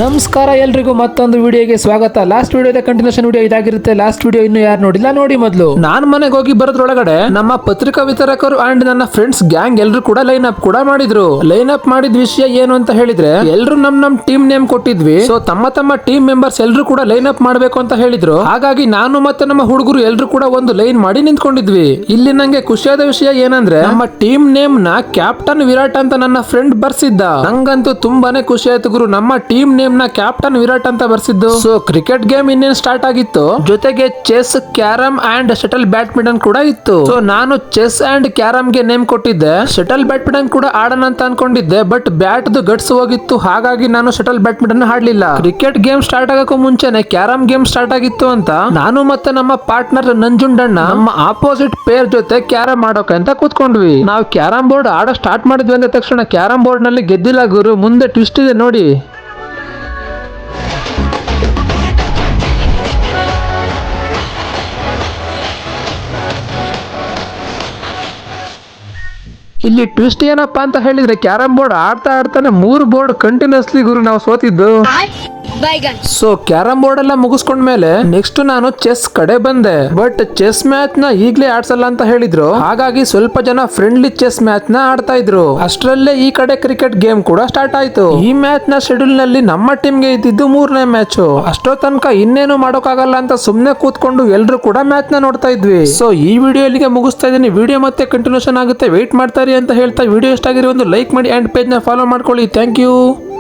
ನಮಸ್ಕಾರ ಎಲ್ರಿಗೂ ಮತ್ತೊಂದು ವಿಡಿಯೋಗೆ ಸ್ವಾಗತ. ಲಾಸ್ಟ್ ವಿಡಿಯೋದ ಕಂಟಿನ್ಯೂಷನ್ ವಿಡಿಯೋ ಇದಾಗಿರುತ್ತೆ. ಲಾಸ್ಟ್ ವಿಡಿಯೋ ಇನ್ನು ಯಾರು ನೋಡಿಲ್ಲ ನೋಡಿ ಮೊದಲು. ನಾನ್ ಮನೆಗೆ ಹೋಗಿ ಬರೋದ್ರೊಳಗಡೆ ನಮ್ಮ ಪತ್ರಿಕಾ ವಿತರಕರು ಅಂಡ್ ನನ್ನ ಫ್ರೆಂಡ್ಸ್ ಗ್ಯಾಂಗ್ ಎಲ್ರು ಕೂಡ ಲೈನ್ ಅಪ್ ಕೂಡ ಮಾಡಿದ್ರು. ಲೈನ್ ಅಪ್ ಮಾಡಿದ ವಿಷಯ ಏನು ಅಂತ ಹೇಳಿದ್ರೆ ಎಲ್ರು ನಮ್ ಟೀಮ್ ನೇಮ್ ಕೊಟ್ಟಿದ್ವಿ. ಸೊ ತಮ್ಮ ಟೀಮ್ ಮೆಂಬರ್ಸ್ ಎಲ್ರು ಕೂಡ ಲೈನ್ ಅಪ್ ಮಾಡ್ಬೇಕು ಅಂತ ಹೇಳಿದ್ರು. ಹಾಗಾಗಿ ನಾನು ಮತ್ತೆ ನಮ್ಮ ಹುಡುಗರು ಎಲ್ರು ಕೂಡ ಒಂದು ಲೈನ್ ಮಾಡಿ ನಿಂತ್ಕೊಂಡಿದ್ವಿ. ಇಲ್ಲಿ ನಂಗೆ ಖುಷಿಯಾದ ವಿಷಯ ಏನಂದ್ರೆ ನಮ್ಮ ಟೀಮ್ ನೇಮ್ ನ ಕ್ಯಾಪ್ಟನ್ ವಿರಾಟ್ ಅಂತ ನನ್ನ ಫ್ರೆಂಡ್ ಬರ್ಸಿದ್ದ. ನಂಗಂತೂ ತುಂಬಾನೇ ಖುಷಿ ಆಯ್ತು ಗುರು, ನಮ್ಮ ಟೀಮ್ ನೇಮ್ ನ ಕ್ಯಾಪ್ಟನ್ ವಿರಾಟ್ ಅಂತ ಬರ್ಸಿದ್ದು. ಸೊ ಕ್ರಿಕೆಟ್ ಗೇಮ್ ಇನ್ನೇನ್ ಸ್ಟಾರ್ಟ್ ಆಗಿತ್ತು, ಜೊತೆಗೆ chess, carrom and shuttle badminton ಕೂಡ ಇತ್ತು. ಸೊ ನಾನು ಚೆಸ್ ಅಂಡ್ ಕ್ಯಾರಮ್ ಗೆ ನೇಮ್ ಕೊಟ್ಟಿದ್ದೆ. ಶಟಲ್ ಬ್ಯಾಡ್ಮಿಂಟನ್ ಕೂಡ ಆಡೋಣ ಅಂತ ಅನ್ಕೊಂಡಿದ್ದೆ, ಬಟ್ ಬ್ಯಾಟ್ ಗಟ್ಸ್ ಹೋಗಿತ್ತು, ಹಾಗಾಗಿ ನಾನು ಶಟಲ್ ಬ್ಯಾಡ್ಮಿಂಟನ್ ಆಡ್ಲಿಲ್ಲ. ಕ್ರಿಕೆಟ್ ಗೇಮ್ ಸ್ಟಾರ್ಟ್ ಆಗಕ್ಕೂ ಮುಂಚೆನೆ ಕ್ಯಾರಮ್ ಗೇಮ್ ಸ್ಟಾರ್ಟ್ ಆಗಿತ್ತು ಅಂತ ನಾನು ಮತ್ತೆ ನಮ್ಮ ಪಾರ್ಟ್ನರ್ ನಂಜುಂಡಣ್ಣ ನಮ್ಮ ಆಪೋಸಿಟ್ ಪೇರ್ ಜೊತೆ ಕ್ಯಾರಮ್ ಆಡೋಕೆ ಅಂತ ಕೂತ್ಕೊಂಡ್ವಿ. ನಾವು ಕ್ಯಾರಮ್ ಬೋರ್ಡ್ ಆಡೋ ಸ್ಟಾರ್ಟ್ ಮಾಡಿದ್ವಿ ಅಂದ ತಕ್ಷಣ ಕ್ಯಾರಮ್ ಬೋರ್ಡ್ ನಲ್ಲಿ ಗೆದ್ದಿಲ್ಲ ಗುರು, ಮುಂದೆ ಟ್ವಿಸ್ಟ್ ಇದೆ ನೋಡಿ. ಇಲ್ಲಿ ಟ್ವಿಸ್ಟ್ ಏನಪ್ಪಾ ಅಂತ ಹೇಳಿದ್ರೆ ಕ್ಯಾರಮ್ ಬೋರ್ಡ್ ಆಡ್ತಾನೆ 3 ಬೋರ್ಡ್ ಕಂಟಿನ್ಯೂಸ್ಲಿ ಗುರು ನಾವು ಸೋತಿದ್ದು. ಸೊ ಕ್ಯಾರಮ್ ಬೋರ್ಡ್ ಎಲ್ಲ ಮುಗಿಸ್ಕೊಂಡ್ಮೇಲೆ ನೆಕ್ಸ್ಟ್ ನಾನು ಚೆಸ್ ಕಡೆ ಬಂದೆ. ಬಟ್ ಚೆಸ್ ಮ್ಯಾಚ್ ನ ಈಗ್ಲೇ ಆಡ್ಸಲ್ಲ ಅಂತ ಹೇಳಿದ್ರು, ಹಾಗಾಗಿ ಸ್ವಲ್ಪ ಜನ ಫ್ರೆಂಡ್ಲಿ ಚೆಸ್ ಮ್ಯಾಚ್ ನ ಆಡ್ತಾ ಇದ್ರು. ಅಷ್ಟರಲ್ಲೇ ಈ ಕಡೆ ಕ್ರಿಕೆಟ್ ಗೇಮ್ ಕೂಡ ಸ್ಟಾರ್ಟ್ ಆಯ್ತು. ಈ ಮ್ಯಾಚ್ ನ ಶೆಡ್ಯೂಲ್ ನಲ್ಲಿ ನಮ್ಮ ಟೀಮ್ ಗೆ ಇದ್ದಿದ್ದು 3ನೇ ಮ್ಯಾಚ್. ಅಷ್ಟೋ ತನಕ ಇನ್ನೇನು ಮಾಡೋಕ್ಕಾಗಲ್ಲ ಅಂತ ಸುಮ್ನೆ ಕೂತ್ಕೊಂಡು ಎಲ್ರು ಕೂಡ ಮ್ಯಾಚ್ ನ ನೋಡ್ತಾ ಇದ್ವಿ. ಸೊ ಈ ವಿಡಿಯೋ ಇಲ್ಲಿಗೆ ಮುಗಿಸ್ತಾ ಇದ್ದೀನಿ. ವಿಡಿಯೋ ಮತ್ತೆ ಕಂಟಿನ್ಯೂಷನ್ ಆಗುತ್ತೆ, ವೇಟ್ ಮಾಡ್ತಾರೆ ಅಂತ ಹೇಳ್ತಾ ವಿಡಿಯೋ ಇಷ್ಟ ಆಗಿರೋ ಒಂದು ಲೈಕ್ ಮಾಡಿ ಅಂಡ್ ಪೇಜ್ ನ ಫಾಲೋ ಮಾಡ್ಕೊಳ್ಳಿ. Thank you.